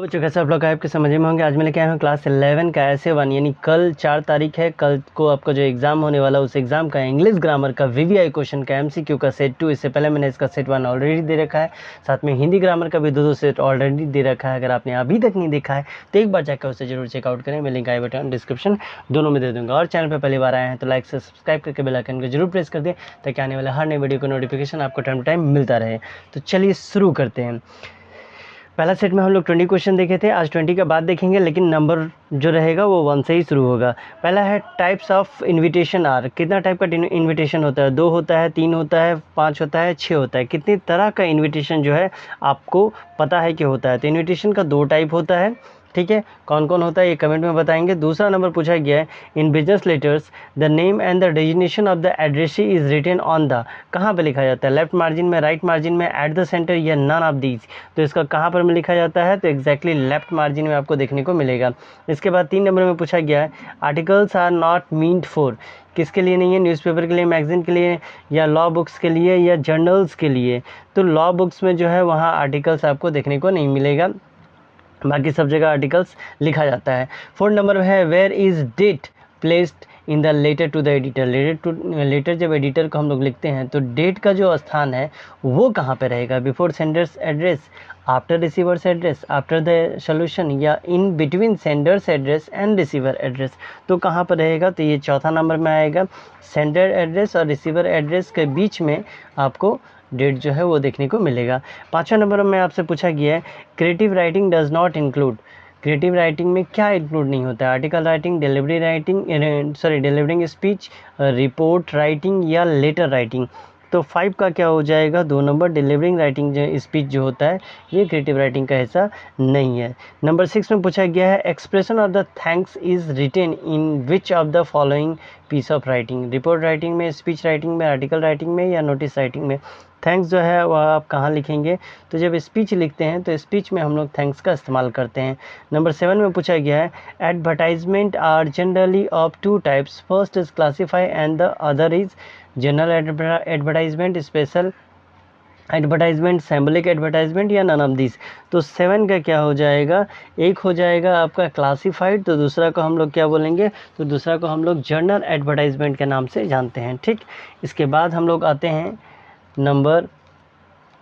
बच्चों, कैसे आप लोग आपके समझ में होंगे। आज मैं लेके आया हूँ क्लास 11 का ऐसे वन, यानी कल 4 तारीख है। कल को आपका जो एग्ज़ाम होने वाला उस एग्ज़ाम का इंग्लिश ग्रामर का वीवीआई क्वेश्चन का एमसीक्यू का सेट 2। इससे पहले मैंने इसका सेट 1 ऑलरेडी दे रखा है, साथ में हिंदी ग्रामर का भी दो सेट ऑलरेडी दे रखा है। अगर आपने अभी तक नहीं देखा है तो एक बार जाकर उसे जरूर चेकआउट करें। मैं लिंक आई बटन डिस्क्रिप्शन दोनों में दे दूँगा। और चैनल पर पहली बार आए हैं तो लाइक से सब्सक्राइब करके बेल आइकन को जरूर प्रेस कर दें, ताकि आने वाले हर नई वीडियो को नोटिफिकेशन आपको टाइम टू टाइम मिलता रहे। तो चलिए शुरू करते हैं। पहला सेट में हम लोग 20 क्वेश्चन देखे थे, आज 20 के बाद देखेंगे, लेकिन नंबर जो रहेगा वो 1 से ही शुरू होगा। पहला है टाइप्स ऑफ इनविटेशन आर। कितना टाइप का इनविटेशन होता है? 2 होता है, 3 होता है, 5 होता है, 6 होता है। कितनी तरह का इनविटेशन जो है आपको पता है कि होता है? तो इनविटेशन का 2 टाइप होता है, ठीक है। कौन कौन होता है ये कमेंट में बताएंगे। दूसरा नंबर पूछा गया है, in business letters the name and the designation of the addressee is written on the. कहाँ पे लिखा जाता है? लेफ्ट मार्जिन में, राइट मार्जिन में, एट द सेंटर, या नन ऑफ दीज। तो इसका कहाँ पर में लिखा जाता है? तो एग्जैक्टली लेफ्ट मार्जिन में आपको देखने को मिलेगा। इसके बाद 3 नंबर में पूछा गया है, articles are not meant for. किसके लिए नहीं है? न्यूज़पेपर के लिए, मैगजीन के लिए, या लॉ बुक्स के लिए, या जर्नल्स के लिए। तो लॉ बुक्स में जो है वहाँ आर्टिकल्स आपको देखने को नहीं मिलेगा, बाकी सब जगह आर्टिकल्स लिखा जाता है। 4 नंबर में है, where is date placed in the letter to the editor. Letter जब एडिटर को हम लोग लिखते हैं तो डेट का जो स्थान है वो कहाँ पे रहेगा? Before senders address, after receivers address, after the solution, या in between senders address and receiver address. तो कहाँ पर रहेगा? तो ये चौथा नंबर में आएगा। सेंडर एड्रेस और रिसीवर एड्रेस के बीच में आपको डेट जो है वो देखने को मिलेगा। 5वां नंबर में आपसे पूछा गया है, creative writing does not include. Creative writing में क्या इंक्लूड नहीं होता है? Article writing, delivery writing, delivering speech, report writing, या लेटर राइटिंग। तो 5 का क्या हो जाएगा? 2 नंबर, डिलीवरिंग राइटिंग जो स्पीच जो होता है ये क्रिएटिव राइटिंग का हिस्सा नहीं है। नंबर 6 में पूछा गया है, expression of the thanks is written in which of the following piece of writing. Report writing में, स्पीच राइटिंग में, आर्टिकल राइटिंग में, या नोटिस राइटिंग में। थैंक्स जो है वह आप कहाँ लिखेंगे? तो जब स्पीच लिखते हैं तो स्पीच में हम लोग थैंक्स का इस्तेमाल करते हैं। नंबर 7 में पूछा गया है, advertisement are generally of 2 types, first is classified and the other is general advertisement, special advertisement, symbolic advertisement, या नन ऑफ दिस। तो 7 का क्या हो जाएगा? एक हो जाएगा आपका क्लासीफाइड, तो दूसरा को हम लोग क्या बोलेंगे? तो दूसरा को हम लोग जनरल एडवर्टाइजमेंट के नाम से जानते हैं, ठीक। इसके बाद हम लोग आते हैं नंबर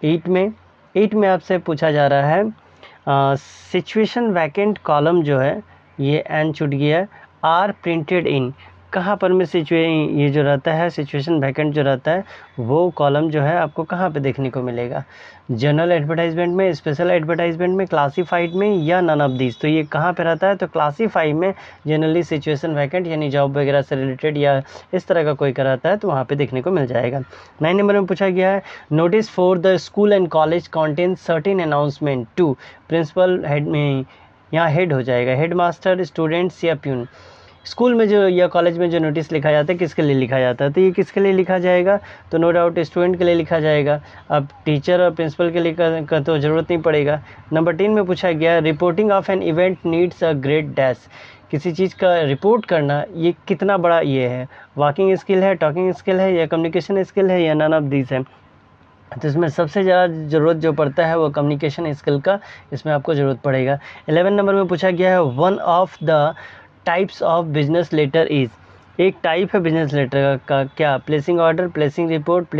8 में। 8 में आपसे पूछा जा रहा है, सिचुएशन वैकेंट कॉलम जो है ये एन छूट गया है, आर प्रिंटेड इन। कहाँ पर में ये जो रहता है सिचुएशन वैकेंट जो रहता है वो कॉलम जो है आपको कहाँ पे देखने को मिलेगा? जनरल एडवर्टाइजमेंट में, स्पेशल एडवर्टाइजमेंट में, क्लासीफाइड में, या नन ऑफ दिस। तो ये कहाँ पे रहता है? तो क्लासीफाइड में जनरली सिचुएशन वैकेंट यानी जॉब वगैरह से रिलेटेड या इस तरह का कोई कराता है तो वहाँ पे देखने को मिल जाएगा। 9 नंबर में पूछा गया है, notice for the school and college contain certain announcement to principal head में, यहाँ हेड हो जाएगा, हेड मास्टर, स्टूडेंट्स, या प्यून। स्कूल में जो या कॉलेज में जो नोटिस लिखा जाता है किसके लिए लिखा जाता है? तो ये किसके लिए लिखा जाएगा? तो नो डाउट स्टूडेंट के लिए लिखा जाएगा। अब टीचर और प्रिंसिपल के लिए का तो ज़रूरत नहीं पड़ेगा। नंबर 3 में पूछा गया, reporting of an event needs a great dash. किसी चीज़ का रिपोर्ट करना ये कितना बड़ा ये है? वॉकिंग स्किल है, टॉकिंग स्किल है, या कम्युनिकेशन स्किल है, या नन ऑफ दिस है? तो इसमें सबसे ज़्यादा ज़रूरत जो पड़ता है वो कम्युनिकेशन स्किल का, इसमें आपको ज़रूरत पड़ेगा। 11 नंबर में पूछा गया है, one of the types of business letter is. एक टाइप है बिजनेस लेटर का क्या? Placing order, placing report,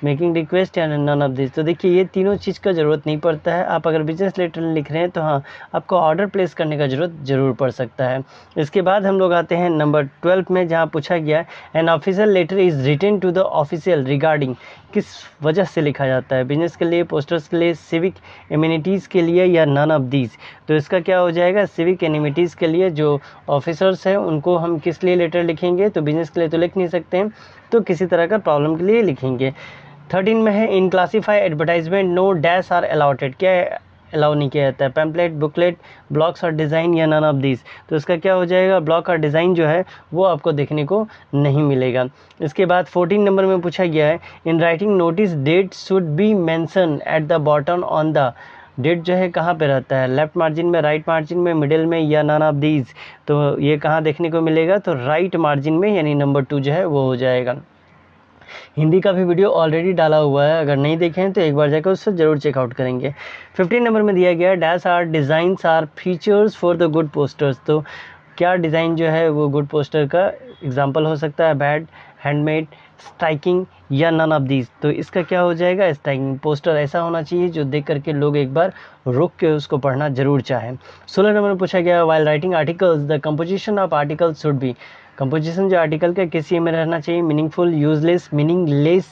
making request, या नन ऑफ दिस। तो देखिए ये तीनों चीज़ का ज़रूरत नहीं पड़ता है। आप अगर बिजनेस लेटर लिख रहे हैं तो हाँ आपको ऑर्डर प्लेस करने का ज़रूर पड़ सकता है। इसके बाद हम लोग आते हैं नंबर 12 में, जहाँ पूछा गया an official letter is written to the official regarding. किस वजह से लिखा जाता है? बिजनेस के लिए, पोस्टर्स के लिए, सिविक एमिनिटीज़ के लिए, या नन ऑफ दीज। तो इसका क्या हो जाएगा? सिविक एमिनिटीज़ के लिए। जो ऑफिसर्स हैं उनको हम किस लिए लेटर लिखेंगे? तो बिजनेस के लिए तो लिख नहीं सकते हैं, तो किसी तरह का प्रॉब्लम के लिए लिखेंगे। 13 में है, in classified advertisement no dash are allowed. क्या अलाउ नहीं किया जाता है? पैम्पलेट, बुकलेट, ब्लॉक्स और डिज़ाइन, या नन ऑफ दिस। तो इसका क्या हो जाएगा? ब्लॉक और डिज़ाइन जो है वो आपको देखने को नहीं मिलेगा। इसके बाद 14 नंबर में पूछा गया है, in writing notice date should be mention at the bottom on the. Date जो है कहाँ पे रहता है? लेफ्ट मार्जिन में, राइट मार्जिन में, मिडिल में, या नन ऑफ दीज। तो ये कहाँ देखने को मिलेगा? तो राइट मार्जिन में, यानी नंबर 2 जो है वो हो जाएगा। हिंदी का भी वीडियो ऑलरेडी डाला हुआ है, अगर नहीं देखे हैं तो एक बार जाकर उससे ज़रूर चेकआउट करेंगे। 15 नंबर में दिया गया dash are designs are features for the good posters. तो क्या डिज़ाइन जो है वो गुड पोस्टर का एग्जाम्पल हो सकता है? बैड, हैंडमेड, स्ट्राइकिंग या नन ऑफ दीज। तो इसका क्या हो जाएगा? स्ट्राइकिंग। पोस्टर ऐसा होना चाहिए जो देख करके लोग एक बार रुक के उसको पढ़ना जरूर चाहें। 16 नंबर में पूछा गया while writing articles the composition of articles should be. Composition जो आर्टिकल का किसी में रहना चाहिए? मीनिंगफुल, यूजलेस, मीनिंगलेस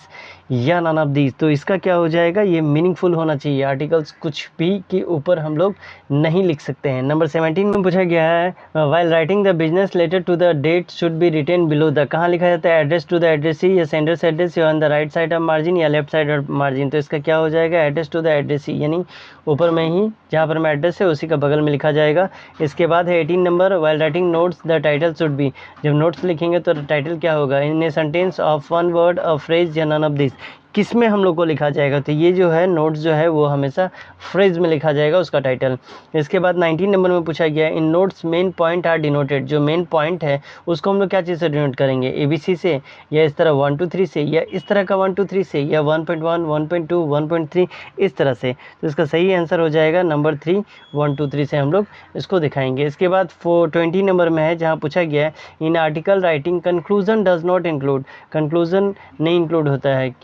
या नन ऑफ दीज। तो इसका क्या हो जाएगा? ये मीनिंगफुल होना चाहिए। आर्टिकल्स कुछ भी के ऊपर हम लोग नहीं लिख सकते हैं। नंबर 17 में पूछा गया है while writing the business letter to the date should be written below the. कहाँ लिखा जाता है? एड्रेस टू द एड्रेसी या सेंडर्स एड्रेस या on the right side of margin या लेफ्ट साइड ऑफ मार्जिन। तो इसका क्या हो जाएगा? एड्रेस टू द एड्रेसी, यानी ऊपर में ही जहाँ पर में एड्रेस है उसी का बगल में लिखा जाएगा। इसके बाद है 18 नंबर while writing notes the title should be. जब नोट्स लिखेंगे तो टाइटल क्या होगा? In a sentence of one word a phrase या नन ऑफ दिस। किस में हम लोग को लिखा जाएगा? तो ये जो है नोट्स जो है वो हमेशा फ्रेज में लिखा जाएगा उसका टाइटल। इसके बाद 19 नंबर में पूछा गया in notes main point are denoted. जो मेन पॉइंट है उसको हम लोग क्या चीज़ से डिनोट करेंगे? ABC से, या इस तरह 1 2 3 से, या इस तरह का 1 2 3 से, या 1.1 1.2 1.3 इस तरह से। तो इसका सही आंसर हो जाएगा नंबर 3, 1 2 3 से हम लोग इसको दिखाएंगे। इसके बाद 20 नंबर में है जहाँ पूछा गया है in article writing conclusion does not include. Conclusion नहीं इंक्लूड होता है,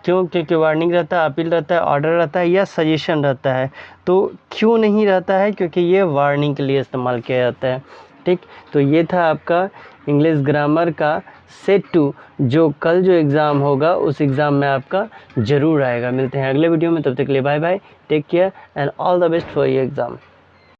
क्यों? क्योंकि वार्निंग रहता है, अपील रहता है, ऑर्डर रहता है या सजेशन रहता है। तो क्यों नहीं रहता है? क्योंकि ये वार्निंग के लिए इस्तेमाल किया जाता है। ठीक, तो ये था आपका इंग्लिश ग्रामर का सेट 2 जो कल जो एग्ज़ाम होगा उस एग्ज़ाम में आपका ज़रूर आएगा। मिलते हैं अगले वीडियो में, तब तक के लिए bye bye, take care and all the best for your exam.